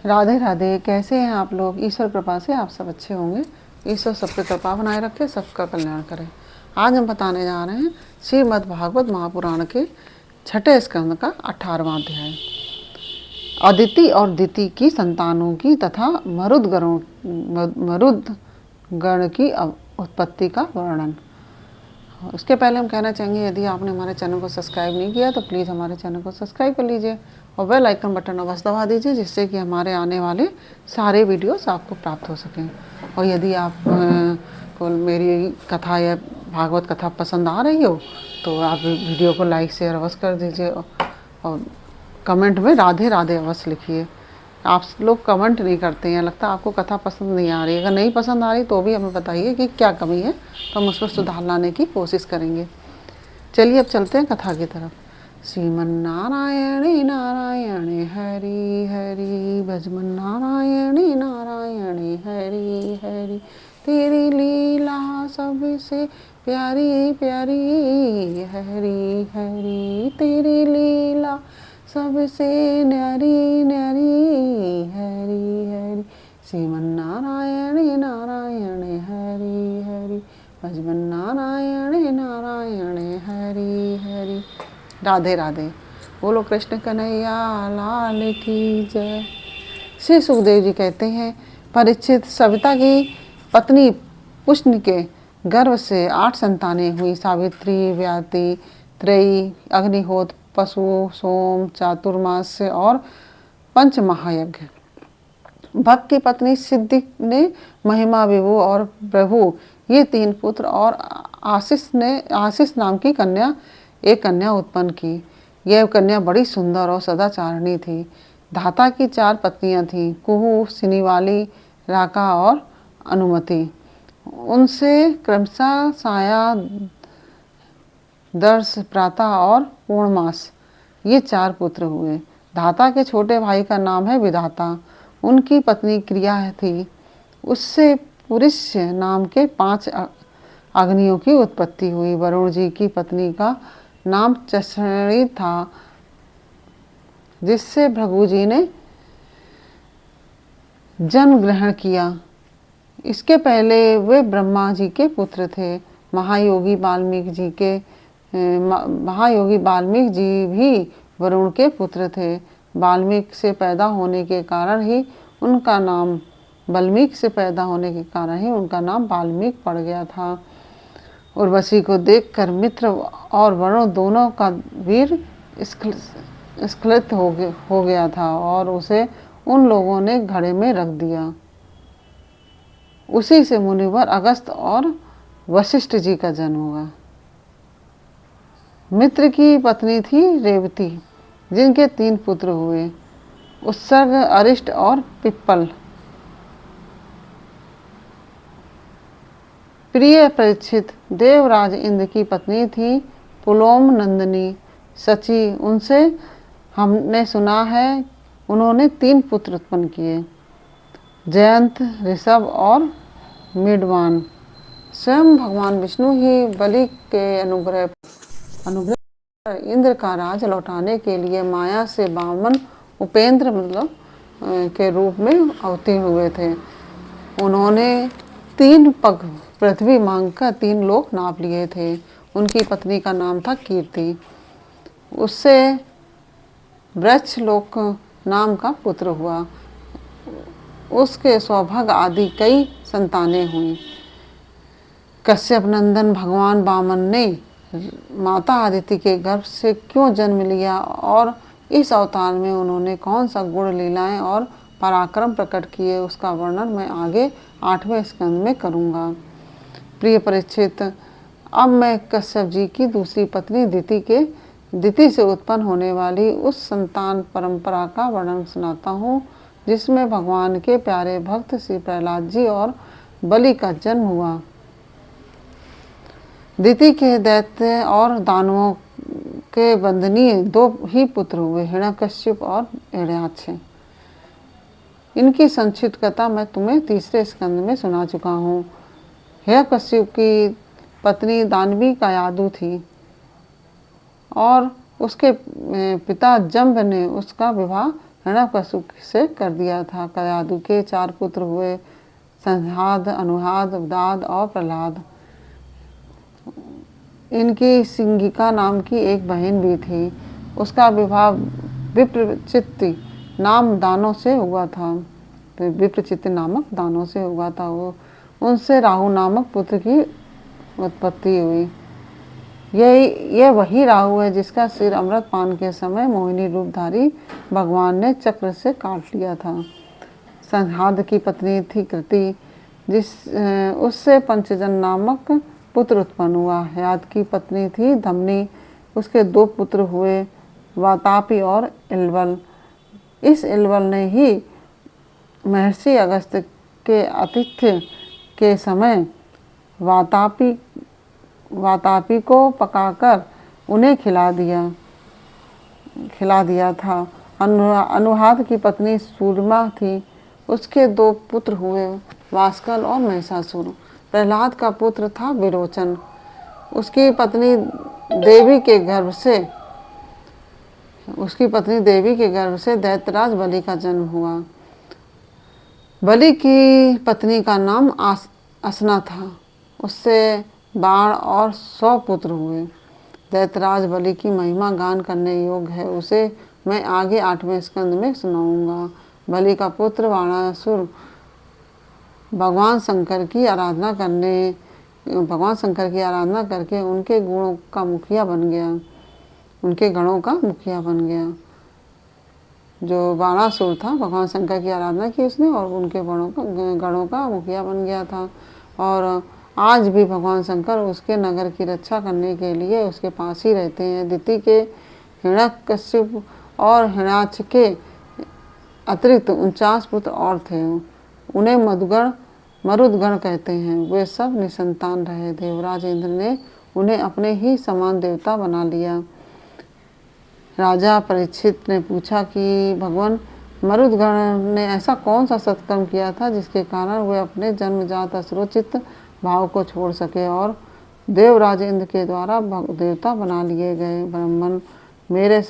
राधे राधे। कैसे हैं आप लोग? ईश्वर कृपा से आप सब अच्छे होंगे। ईश्वर सब पे कृपा बनाए रखे, सबका कल्याण करे। आज हम बताने जा रहे हैं श्रीमद् भागवत महापुराण के छठे स्कंद का 18वां अध्याय, अदिति और दिति की संतानों की तथा मरुद गण की उत्पत्ति का वर्णन। उसके पहले हम कहना चाहेंगे, यदि आपने हमारे चैनल को सब्सक्राइब नहीं किया तो प्लीज़ हमारे चैनल को सब्सक्राइब कर लीजिए और बेल आइकन बटन अवश्य दबा दीजिए, जिससे कि हमारे आने वाले सारे वीडियोस आपको प्राप्त हो सकें। और यदि आप को मेरी कथा या भागवत कथा पसंद आ रही हो तो आप वीडियो को लाइक शेयर अवश्य कर दीजिए और कमेंट में राधे राधे अवश्य लिखिए। आप लोग कमेंट नहीं करते हैं, लगता है आपको कथा पसंद नहीं आ रही। अगर नहीं पसंद आ रही तो भी हमें बताइए कि क्या कमी है, तो हम उस पर सुधार लाने की कोशिश करेंगे। चलिए अब चलते हैं कथा की तरफ। श्रीमन्नारायणे नारायणे हरि हरि, भजमन नारायणे नारायणे हरि हरि, तेरी लीला सबसे प्यारी प्यारी, हरि हरि तेरी लीला सबसे न्यारी न्यारी, हरि हरि श्रीमन्नारायणे नारायणे हरि हरि, भजमन नारायणे नारायणे हरि हरि। राधे राधे। बोलो कृष्ण कन्हैया लाल की जय। श्री सुखदेव जी कहते हैं, परीक्षित, सविता की पत्नी पुष्ण के गर्भ से 8 संतानें हुई। सावित्री, व्याति, त्रयी, अग्निहोत्र, पशु, सोम, चातुर्मास और पंच महायज्ञ। भक्त की पत्नी सिद्धि ने महिमा, विभु और प्रभु ये 3 पुत्र और आशीष नाम की एक कन्या उत्पन्न की। यह कन्या बड़ी सुंदर और सदाचारिणी थी। धाता की 4 पत्नियां थीं, कुहू, सिनीवाली, राका और अनुमति। उनसे क्रमशः साया, दर्श, प्रातः और पूर्णमास ये 4 पुत्र हुए। धाता के छोटे भाई का नाम है विधाता। उनकी पत्नी क्रिया थी। उससे पुरुष्य नाम के 5 अग्नियों की उत्पत्ति हुई। वरुण जी की पत्नी का नाम चषणी था, जिससे भृगु जी ने जन्म ग्रहण किया। इसके पहले वे ब्रह्मा जी के पुत्र थे। महायोगी वाल्मीकि जी भी वरुण के पुत्र थे। वाल्मीकि से पैदा होने के कारण ही उनका नाम वाल्मीकि पड़ गया था। उर्वशी को देखकर मित्र और वरुण दोनों का वीर स्खलित हो गया था और उसे उन लोगों ने घड़े में रख दिया। उसी से मुनिवर अगस्त और वशिष्ठ जी का जन्म हुआ। मित्र की पत्नी थी रेवती, जिनके 3 पुत्र हुए, उत्सर्ग, अरिष्ट और पिप्पल। प्रिय परीक्षित, देवराज इंद्र की पत्नी थी पुलोम नंदिनी सची। उनसे हमने सुना है उन्होंने 3 पुत्र उत्पन्न किए, जयंत, ऋषभ और मीडवान। स्वयं भगवान विष्णु ही बलि के अनुग्रह इंद्र का राज लौटाने के लिए माया से वामन उपेंद्र के रूप में अवतीर्ण हुए थे। उन्होंने 3 पग पृथ्वी मांगकर 3 लोक नाप लिए थे। उनकी पत्नी का नाम था कीर्ति। उससे वृक्षलोक नाम का पुत्र हुआ। उसके सौभाग्य आदि कई संतानें हुई। कश्यप नंदन भगवान वामन ने माता आदिति के गर्भ से क्यों जन्म लिया और इस अवतार में उन्होंने कौन सा गुण, लीलाएं और पराक्रम प्रकट किए, उसका वर्णन मैं आगे 8वें स्कंद में करूँगा। प्रिय परीक्षित, अब मैं कश्यप जी की दूसरी पत्नी दिति से उत्पन्न होने वाली उस संतान परंपरा का वर्णन सुनाता हूँ, जिसमें भगवान के प्यारे भक्त श्री प्रहलाद जी और बलि का जन्म हुआ। दिति के दैत्य और दानवों के वंदनीय 2 ही पुत्र हुए, हिरण्यकश्यप और हिरण्याक्ष। इनकी संक्षिप्त कथा मैं तुम्हें 3रे स्कंद में सुना चुका हूँ। हिरण्यकश्यप की पत्नी दानवी का यादु थी और उसके पिता जम्ब ने उसका विवाह हिरण्यकशिपु से कर दिया था। कयादु के 4 पुत्र हुए, संहाद, अनुहाद, उदाद और प्रहलाद। इनकी सिंगिका नाम की एक बहन भी थी। उसका विवाह विप्रचित्ति नाम दानों से हुआ था। तो विप्रचित्ति नामक दानों से हुआ था। वो उनसे राहु नामक पुत्र की उत्पत्ति हुई। यह वही राहु है जिसका सिर अमृत पान के समय मोहिनी रूपधारी भगवान ने चक्र से काट लिया था। संहाद की पत्नी थी कृति, उससे पंचजन नामक पुत्र उत्पन्न हुआ। हयात की पत्नी थी धमनी, उसके 2 पुत्र हुए, वातापी और इलवल। इस इलवल ने ही महर्षि अगस्त्य के आतिथ्य के समय वातापी को पकाकर उन्हें खिला दिया था। अनुहाद की पत्नी सूरमा थी, उसके 2 पुत्र हुए, वास्कल और महिषासुर। प्रहलाद का पुत्र था विरोचन, उसकी पत्नी देवी के गर्भ से दैत्यराज बलि का जन्म हुआ। बलि की पत्नी का नाम असना था, उससे बाण और 100 पुत्र हुए। दैत्यराज बलि की महिमा गान करने योग्य है, उसे मैं आगे 8वें स्कंद में सुनाऊंगा। बलि का पुत्र बाणासुर भगवान शंकर की आराधना करके उनके गणों का मुखिया बन गया। जो बाणासुर था, भगवान शंकर की आराधना की उसने और उनके गणों का मुखिया बन गया था। और आज भी भगवान शंकर उसके नगर की रक्षा करने के लिए उसके पास ही रहते हैं। दिति के हिरण्यकशिपु और हिरण्याक्ष के अतिरिक्त 49 पुत्र और थे। उन्हें मरुदगण कहते हैं। वे सब निसंतान रहे। देवराज इंद्र ने उन्हें अपने ही समान देवता बना लिया। राजा परीक्षित ने पूछा कि भगवान, मरुदगण ने ऐसा कौन सा सत्कर्म किया था जिसके कारण वे अपने जन्मजात असुरोचित भाव को छोड़ सके और देवराज इंद्र के द्वारा देवता बना लिए गए। ब्राह्मण, मेरे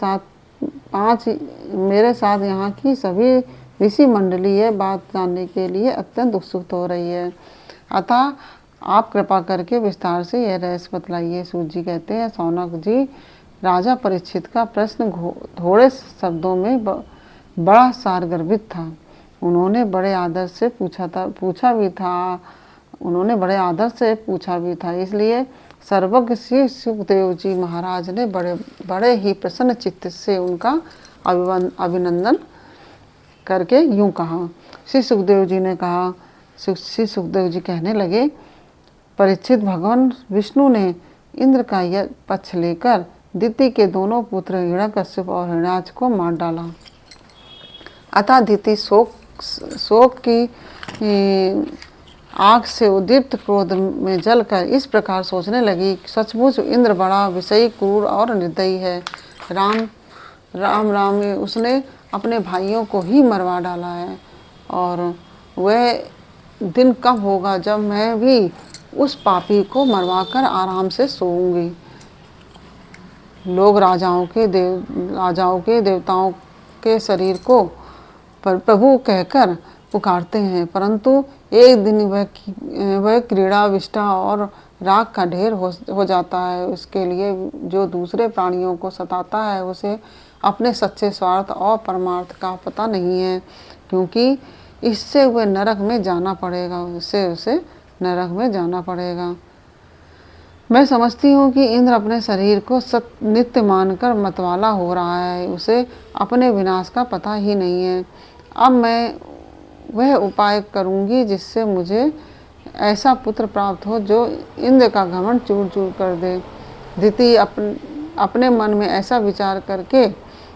साथ यहाँ की सभी ऋषि मंडली यह बात जानने के लिए अत्यंत उत्सुक हो रही है, अतः आप कृपा करके विस्तार से यह रहस्य बतलाइए। सूत जी कहते हैं, सौनक जी, राजा परीक्षित का प्रश्न थोड़े शब्दों में बड़ा सारगर्भित था। उन्होंने बड़े आदर से पूछा भी था। इसलिए सर्वज्ञ श्री सुखदेव जी महाराज ने बड़े ही प्रसन्न चित्त से उनका अभिनंदन करके यूं कहा। श्री सुखदेव जी कहने लगे, परीक्षित, भगवान विष्णु ने इंद्र का यह पक्ष लेकर दिति के दोनों पुत्र हिरण्यकशिपु और हिरण्याक्ष को मार डाला। अतः दिति शोक की आग से उद्दीप्त क्रोध में जलकर इस प्रकार सोचने लगी, सचमुच इंद्र बड़ा विषयी, क्रूर और निर्दयी है। राम उसने अपने भाइयों को ही मरवा डाला है, और वह दिन कब होगा जब मैं भी उस पापी को मरवाकर आराम से सोऊंगी। लोग राजाओं के देवताओं के शरीर को प्रभु कहकर पुकारते हैं, परंतु एक दिन वह क्रीड़ा, विष्ठा और राग का ढेर हो जाता है। उसके लिए जो दूसरे प्राणियों को सताता है उसे अपने सच्चे स्वार्थ और परमार्थ का पता नहीं है, क्योंकि इससे उसे नरक में जाना पड़ेगा। मैं समझती हूँ कि इंद्र अपने शरीर को नित्य मानकर मतवाला हो रहा है, उसे अपने विनाश का पता ही नहीं है। अब मैं वह उपाय करूँगी जिससे मुझे ऐसा पुत्र प्राप्त हो जो इंद्र का घमंड चूर चूर कर दे। दिति अपने मन में ऐसा विचार करके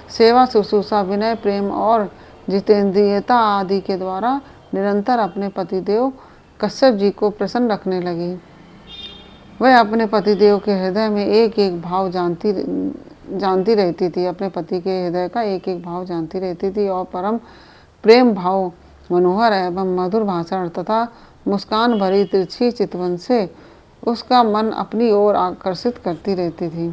सेवा, शुश्रूषा, विनय, प्रेम और जितेंद्रियता आदि के द्वारा निरंतर अपने पतिदेव कश्यप जी को प्रसन्न रखने लगी। वह अपने पतिदेव के हृदय में एक एक भाव जानती रहती थी, अपने पति के हृदय का एक एक भाव जानती रहती थी और परम प्रेम भाव, मनोहर एवं मधुर भाषण तथा मुस्कान भरी तिरछी चितवन से उसका मन अपनी ओर आकर्षित करती रहती थी।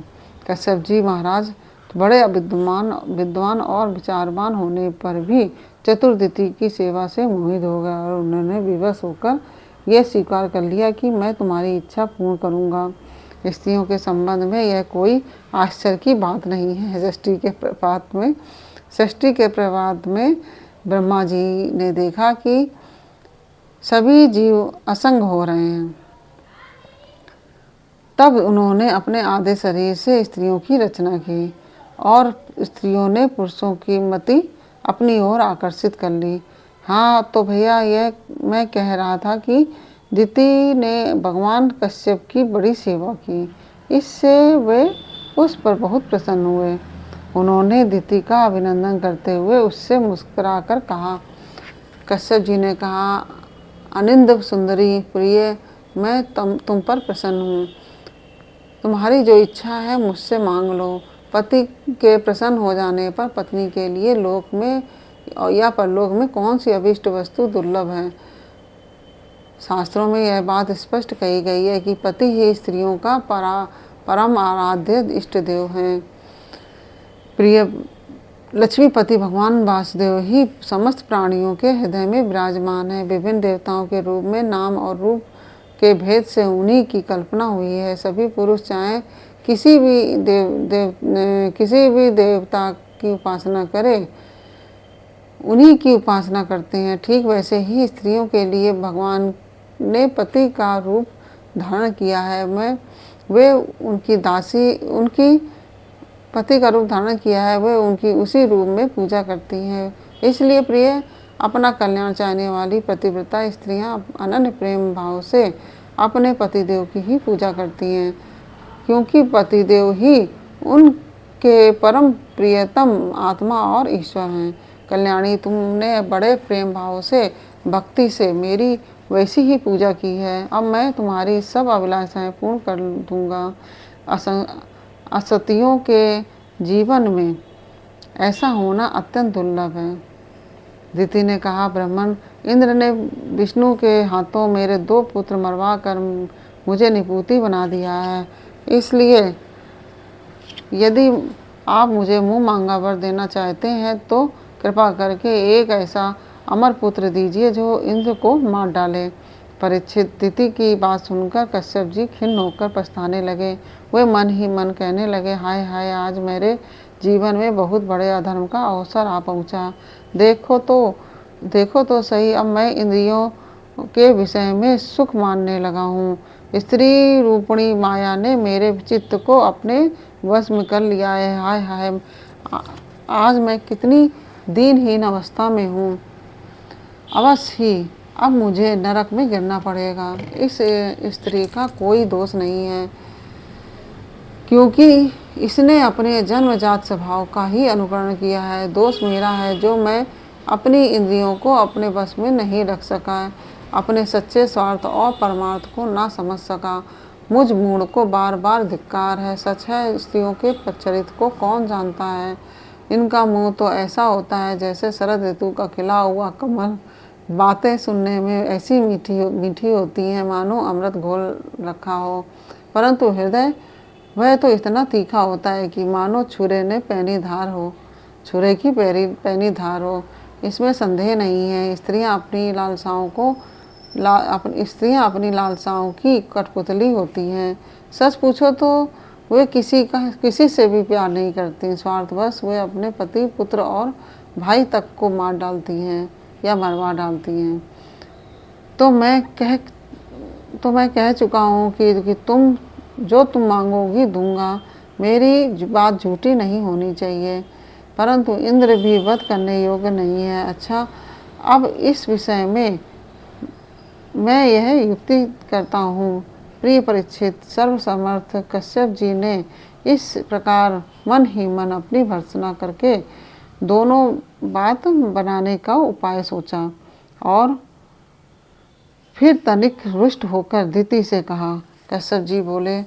कश्यप जी महाराज, बड़े विद्वान और विचारवान होने पर भी चतुर्दिति की सेवा से मोहित हो गया और उन्होंने विवश होकर यह स्वीकार कर लिया कि मैं तुम्हारी इच्छा पूर्ण करूँगा। स्त्रियों के संबंध में यह कोई आश्चर्य की बात नहीं है। षष्ठी के प्रभात में ब्रह्मा जी ने देखा कि सभी जीव असंग हो रहे हैं। तब उन्होंने अपने आधे शरीर से स्त्रियों की रचना की और स्त्रियों ने पुरुषों की मति अपनी ओर आकर्षित कर ली। हाँ तो भैया, यह मैं कह रहा था कि दिति ने भगवान कश्यप की बड़ी सेवा की, इससे वे उस पर बहुत प्रसन्न हुए। उन्होंने दिति का अभिनंदन करते हुए उससे मुस्कुराकर कहा। कश्यप जी ने कहा, अनिंद सुंदरी प्रिय, मैं तुम पर प्रसन्न हूँ। तुम्हारी जो इच्छा है मुझसे मांग लो। पति के प्रसन्न हो जाने पर पत्नी के लिए लोक में या परलोक में कौन सी अभीष्ट वस्तु दुर्लभ है। शास्त्रों में यह बात स्पष्ट कही गई है कि पति ही स्त्रियों का परम आराध्य इष्ट देव हैं। प्रिय लक्ष्मीपति भगवान वासुदेव ही समस्त प्राणियों के हृदय में विराजमान है। विभिन्न देवताओं के रूप में नाम और रूप के भेद से उन्हीं की कल्पना हुई है। सभी पुरुष चाहे किसी भी देवता की उपासना करें, उन्हीं की उपासना करते हैं। ठीक वैसे ही स्त्रियों के लिए भगवान ने पति का रूप धारण किया है। वे उनकी दासी, उनकी पति का रूप धारण किया है, वे उनकी उसी रूप में पूजा करती हैं। इसलिए प्रिय, अपना कल्याण चाहने वाली पतिव्रता स्त्रियां अनन्य प्रेम भाव से अपने पतिदेव की ही पूजा करती हैं, क्योंकि पतिदेव ही उनके परम प्रियतम आत्मा और ईश्वर हैं। कल्याणी, तुमने बड़े प्रेम भाव से भक्ति से मेरी वैसी ही पूजा की है। अब मैं तुम्हारी सब अभिलाषाएं पूर्ण कर दूंगा। असतियों के जीवन में ऐसा होना अत्यंत दुर्लभ है। दिति ने कहा, ब्राह्मण, इंद्र ने विष्णु के हाथों मेरे 2 पुत्र मरवा कर मुझे निपुति बना दिया है। इसलिए यदि आप मुझे मुँह मांगा वर देना चाहते हैं तो कृपा करके एक ऐसा अमर पुत्र दीजिए जो इंद्र को मार डाले। परीक्षित, दिति की बात सुनकर कश्यप जी खिन्न होकर पछताने लगे। वे मन ही मन कहने लगे, हाय हाय, आज मेरे जीवन में बहुत बड़े अधर्म का अवसर आ पहुंचा। देखो तो सही, अब मैं इंद्रियों के विषय में सुख मानने लगा हूँ। स्त्री रूपणी माया ने मेरे चित्त को अपने वश में कर लिया है। हाय हाय, आज मैं कितनी दीनहीन अवस्था में हूँ। अवश्य ही अब मुझे नरक में गिरना पड़ेगा। इस स्त्री का कोई दोष नहीं है, क्योंकि इसने अपने जन्मजात स्वभाव का ही अनुकरण किया है। दोष मेरा है जो मैं अपनी इंद्रियों को अपने बस में नहीं रख सका, अपने सच्चे स्वार्थ और परमार्थ को ना समझ सका। मुझ मूढ़ को बार बार धिक्कार है। सच है, स्त्रियों के चरित्र को कौन जानता है। इनका मुंह तो ऐसा होता है जैसे शरद ऋतु का खिला हुआ कमल। बातें सुनने में ऐसी मीठी होती हैं मानो अमृत घोल रखा हो, परंतु हृदय वह तो इतना तीखा होता है कि मानो छुरे की पैनी धार हो। इसमें संदेह नहीं है। स्त्रियां अपनी लालसाओं की कठपुतली होती हैं। सच पूछो तो वे किसी से भी प्यार नहीं करती। स्वार्थवश वे अपने पति, पुत्र और भाई तक को मार डालती हैं या मरवा डालती हैं। तो मैं कह चुका हूँ कि तुम मांगोगी दूंगा। मेरी बात झूठी नहीं होनी चाहिए, परंतु इंद्र भी वध करने योग्य नहीं है। अच्छा, अब इस विषय में मैं यह युक्ति करता हूँ। प्रिय परीक्षित, सर्वसमर्थ कश्यप जी ने इस प्रकार मन ही मन अपनी भर्त्सना करके दोनों बात बनाने का उपाय सोचा और फिर तनिक रुष्ट होकर दिति से कहा। कश्यप जी बोले,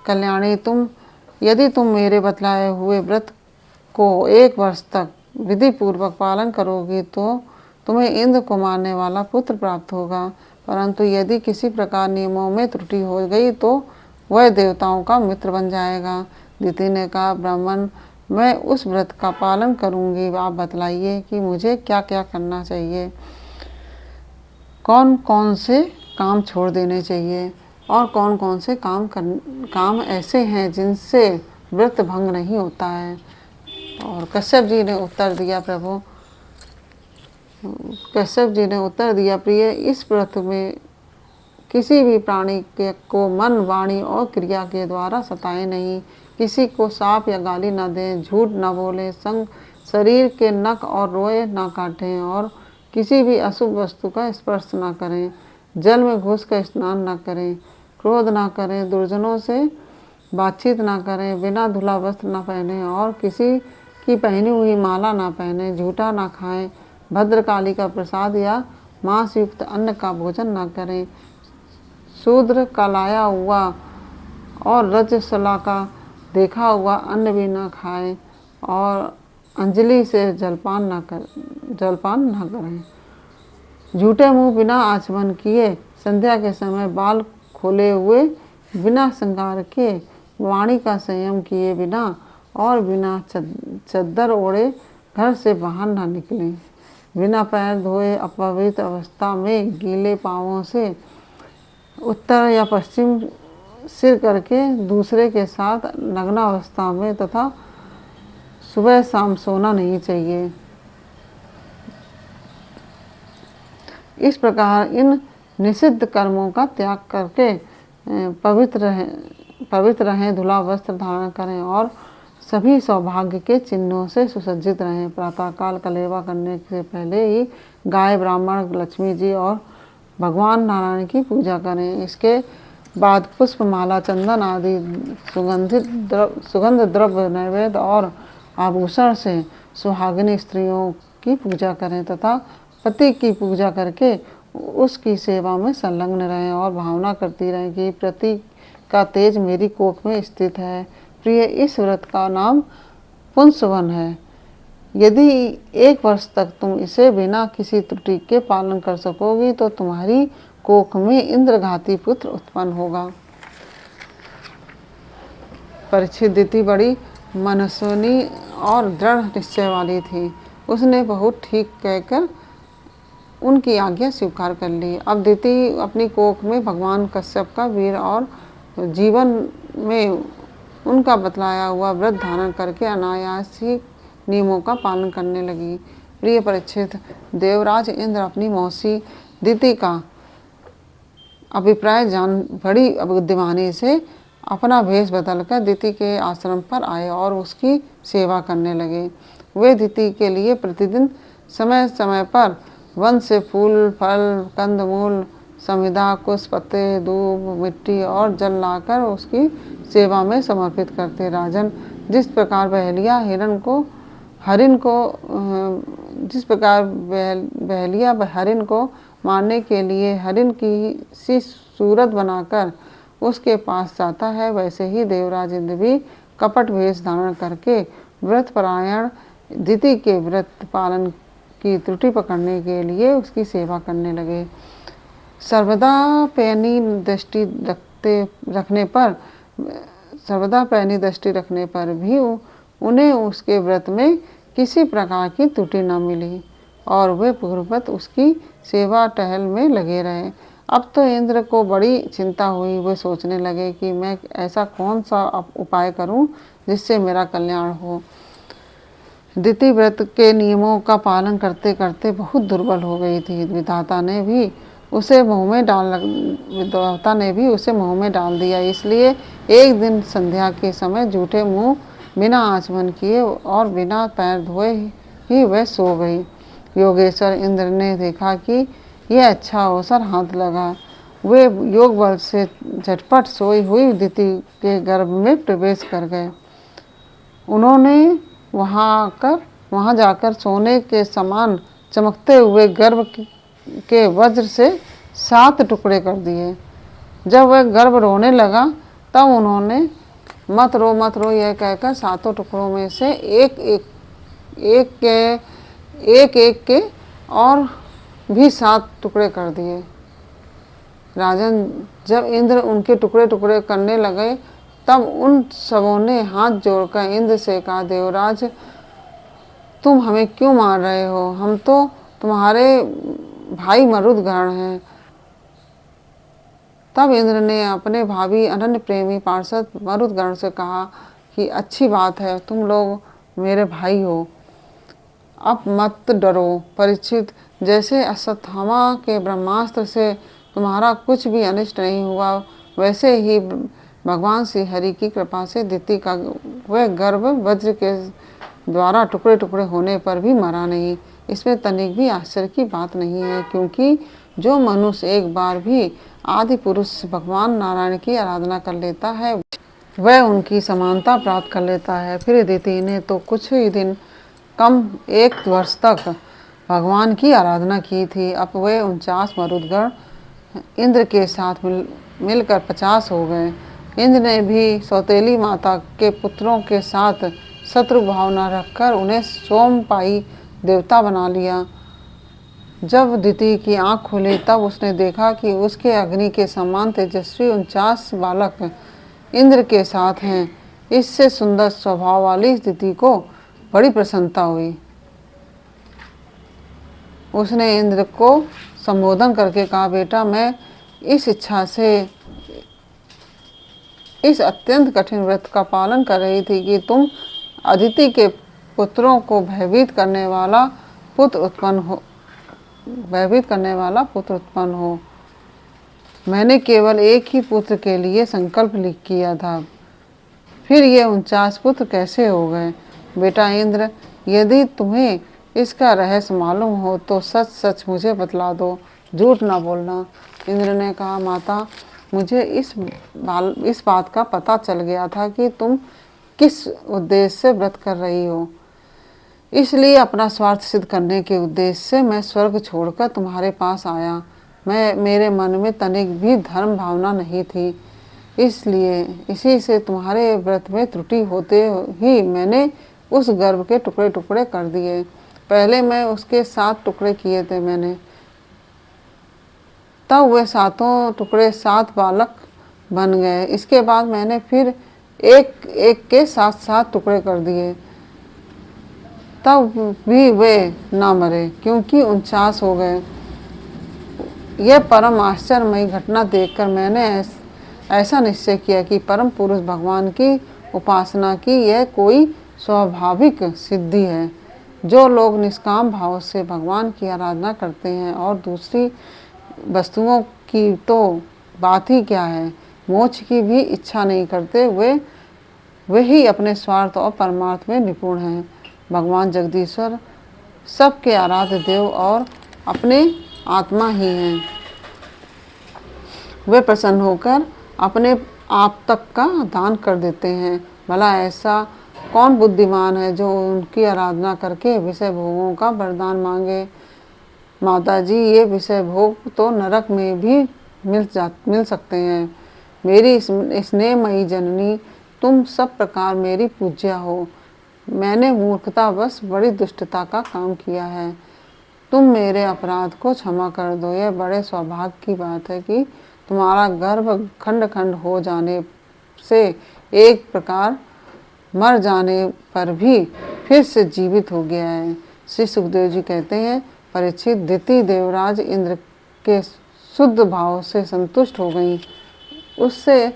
कल्याणी, यदि तुम मेरे बतलाए हुए व्रत को 1 वर्ष तक विधि पूर्वक पालन करोगी तो तुम्हें इंद्र को मारने वाला पुत्र प्राप्त होगा, परंतु यदि किसी प्रकार नियमों में त्रुटि हो गई तो वह देवताओं का मित्र बन जाएगा। दिति ने कहा, ब्राह्मण, मैं उस व्रत का पालन करूंगी। आप बतलाइए कि मुझे क्या क्या करना चाहिए, कौन कौन से काम छोड़ देने चाहिए और कौन कौन से काम ऐसे हैं जिनसे व्रत भंग नहीं होता है। और कश्यप जी ने उत्तर दिया, प्रभु कश्यप जी ने उत्तर दिया, प्रिय, इस व्रत में किसी भी प्राणी को मन, वाणी और क्रिया के द्वारा सताए नहीं, किसी को साप या गाली न दें, झूठ न बोलें, संग शरीर के नख और रोए न काटें और किसी भी अशुभ वस्तु का स्पर्श न करें, जल में घुस कर स्नान न करें, क्रोध न करें, दुर्जनों से बातचीत न करें, बिना धुला वस्त्र न पहने और किसी की पहनी हुई माला न पहने, झूठा न खाएं, भद्रकाली का प्रसाद या मांस युक्त अन्न का भोजन न करें, शूद्र का लाया हुआ और रजस्वला का देखा हुआ अन्न भी न खाएं और अंजलि से जलपान न करें। झूठे मुंह बिना आचमन किए, संध्या के समय बाल खोले हुए, बिना श्रृंगार के, वाणी का संयम किए बिना और बिना चद्दर ओढ़े घर से बाहर न निकलें, बिना पैर धोए अपवित्र अवस्था में गीले पांवों से उत्तर या पश्चिम सिर करके दूसरे के साथ नग्नावस्था में तथा सुबह शाम सोना नहीं चाहिए। इस प्रकार इन निषिद्ध कर्मों का त्याग करके पवित्र रहें, धुला वस्त्र धारण करें और सभी सौभाग्य के चिन्हों से सुसज्जित रहें। प्रातःकाल कलेवा करने से पहले ही गाय, ब्राह्मण, लक्ष्मी जी और भगवान नारायण की पूजा करें। इसके बाद पुष्प, माला, चंदन आदि सुगंध द्रव्य, नैवेद्य और आभूषण से सुहागिनी स्त्रियों की पूजा करें तथा पति की पूजा करके उसकी सेवा में संलग्न रहें और भावना करती रहें कि पति का तेज मेरी कोख में स्थित है। प्रिय, इस व्रत का नाम पुंसवन है। यदि 1 वर्ष तक तुम इसे बिना किसी त्रुटि के पालन कर सकोगी तो तुम्हारी कोख में इंद्रघाती पुत्र उत्पन्न होगा। परीक्षित दीति बड़ी मनस्विनी और दृढ़ निश्चय वाली थी। उसने बहुत ठीक कहकर उनकी आज्ञा स्वीकार कर ली। अब दीति अपनी कोख में भगवान कश्यप का वीर और जीवन में उनका बतलाया हुआ व्रत धारण करके अनायास ही नियमों का पालन करने लगी। प्रिय परीक्षित, देवराज इंद्र अपनी मौसी दीति का अभिप्राय जान बड़ी बुद्धिमानी से अपना भेष बदलकर दीति के आश्रम पर आए और उसकी सेवा करने लगे। वे दीति के लिए प्रतिदिन समय समय पर वन से फूल, फल, कंदमूल, समिधा, कुश, पत्ते, दूब, मिट्टी और जल लाकर उसकी सेवा में समर्पित करते। राजन, जिस प्रकार बहेलिया हरिन को मारने के लिए हरिन की सी सूरत बनाकर उसके पास जाता है, वैसे ही देवराज इंद्र भी कपट वेश धारण करके व्रतपरायण दीति के व्रत पालन की त्रुटि पकड़ने के लिए उसकी सेवा करने लगे। सर्वदा पैनी दृष्टि रखने पर भी उन्हें उसके व्रत में किसी प्रकार की त्रुटि न मिली और वे पूर्ववत उसकी सेवा टहल में लगे रहे। अब तो इंद्र को बड़ी चिंता हुई। वे सोचने लगे कि मैं ऐसा कौन सा उपाय करूं जिससे मेरा कल्याण हो। दीति व्रत के नियमों का पालन करते करते बहुत दुर्बल हो गई थी। विधाता ने भी उसे मुंह में डाल दिया। इसलिए एक दिन संध्या के समय झूठे मुंह, बिना आचमन किए और बिना पैर धोए ही वह सो गई। योगेश्वर इंद्र ने देखा कि यह अच्छा अवसर हाथ लगा। वे योग बल से झटपट सोई हुई दीति के गर्भ में प्रवेश कर गए। उन्होंने वहां जाकर सोने के समान चमकते हुए गर्भ के वज्र से 7 टुकड़े कर दिए। जब वह गर्भ रोने लगा तब उन्होंने मत रो यह कहकर 7 टुकड़ों में से एक के और भी 7 टुकड़े कर दिए। राजन, जब इंद्र उनके टुकड़े टुकड़े करने लगे तब उन सबों ने हाथ जोड़कर इंद्र से कहा, देवराज तुम हमें क्यों मार रहे हो? हम तो तुम्हारे भाई मरुदगण हैं। तब इंद्र ने अपने भावी अनन्य प्रेमी पार्षद मरुदगण से कहा कि अच्छी बात है, तुम लोग मेरे भाई हो, अब मत डरो। परीक्षित, जैसे अश्वत्थामा के ब्रह्मास्त्र से तुम्हारा कुछ भी अनिष्ट नहीं हुआ, वैसे ही भगवान श्री हरि की कृपा से दिति का वह गर्भ वज्र के द्वारा टुकड़े टुकड़े होने पर भी मरा नहीं। इसमें तनिक भी आश्चर्य की बात नहीं है, क्योंकि जो मनुष्य एक बार भी आदि पुरुष भगवान नारायण की आराधना कर लेता है वह उनकी समानता प्राप्त कर लेता है। फिर दिति ने तो कुछ ही दिन कम 1 वर्ष तक भगवान की आराधना की थी। अब वे 49 मरुदगण इंद्र के साथ मिलकर 50 हो गए। इंद्र ने भी सौतेली माता के पुत्रों के साथ शत्रु भाव न रखकर उन्हें सोमपाई देवता बना लिया। जब दिति की आंख खुली तब उसने देखा कि उसके अग्नि के समान तेजस्वी 49 बालक इंद्र के साथ हैं। इससे सुंदर स्वभाव वाली दिति को बड़ी प्रसन्नता हुई। उसने इंद्र को संबोधन करके कहा, बेटा मैं इस इच्छा से इस अत्यंत कठिन व्रत का पालन कर रही थी कि तुम अदिति के पुत्रों को भयभीत करने वाला पुत्र उत्पन्न हो। मैंने केवल एक ही पुत्र के लिए संकल्प किया था, फिर ये 49 पुत्र कैसे हो गए? बेटा इंद्र, यदि तुम्हें इसका रहस्य मालूम हो तो सच सच मुझे बतला दो, झूठ ना बोलना। इंद्र ने कहा, माता मुझे इस बात का पता चल गया था कि तुम किस उद्देश्य से व्रत कर रही हो, इसलिए अपना स्वार्थ सिद्ध करने के उद्देश्य से मैं स्वर्ग छोड़कर तुम्हारे पास आया। मेरे मन में तनिक भी धर्म भावना नहीं थी, इसलिए इसी से तुम्हारे व्रत में त्रुटि होते ही मैंने उस गर्भ के टुकड़े टुकड़े कर दिए। पहले मैं उसके 7 टुकड़े किए थे मैंने, तब वे 7 टुकड़े 7 बालक बन गए। इसके बाद मैंने फिर एक एक के 7 टुकड़े कर दिए, तब भी वे ना मरे, क्योंकि 49 हो गए। यह परम आश्चर्यमयी घटना देखकर मैंने ऐसा निश्चय किया कि परम पुरुष भगवान की उपासना की यह कोई स्वाभाविक सिद्धि है। जो लोग निष्काम भाव से भगवान की आराधना करते हैं और दूसरी वस्तुओं की तो बात ही क्या है, मोक्ष की भी इच्छा नहीं करते, वे ही अपने स्वार्थ और परमार्थ में निपुण हैं। भगवान जगदीश्वर सबके आराध्य देव और अपने आत्मा ही हैं। वे प्रसन्न होकर अपने आप तक का दान कर देते हैं। भला ऐसा कौन बुद्धिमान है जो उनकी आराधना करके विषय भोगों का वरदान मांगे? माता जी, ये विषय भोग तो नरक में भी मिल सकते हैं। मेरी स्नेहमयी जननी, तुम सब प्रकार मेरी पूज्या हो। मैंने मूर्खतावश बड़ी दुष्टता का काम किया है, तुम मेरे अपराध को क्षमा कर दो। यह बड़े सौभाग्य की बात है कि तुम्हारा गर्भ खंड खंड हो जाने से एक प्रकार मर जाने पर भी फिर से जीवित हो गया है। श्री सुखदेव जी कहते हैं, परीक्षित, दिति देवराज इंद्र के शुद्ध भाव से संतुष्ट हो गई। उससे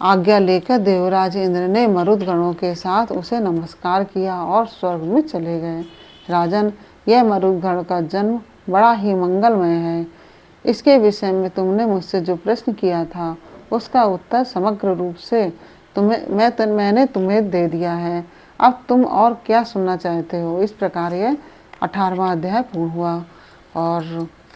आज्ञा लेकर देवराज इंद्र ने मरुदगणों के साथ उसे नमस्कार किया और स्वर्ग में चले गए। राजन, यह मरुदगण का जन्म बड़ा ही मंगलमय है। इसके विषय में तुमने मुझसे जो प्रश्न किया था उसका उत्तर समग्र रूप से मैंने तुम्हें दे दिया है। अब तुम और क्या सुनना चाहते हो? इस प्रकार यह 18वां अध्याय पूर्ण हुआ। और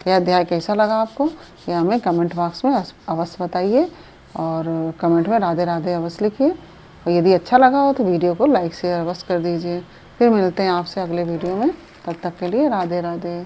यह अध्याय कैसा लगा आपको, यह हमें कमेंट बॉक्स में अवश्य बताइए और कमेंट में राधे राधे अवश्य लिखिए। और यदि अच्छा लगा हो तो वीडियो को लाइक शेयर अवश्य कर दीजिए। फिर मिलते हैं आपसे अगले वीडियो में, तब तक के लिए राधे राधे।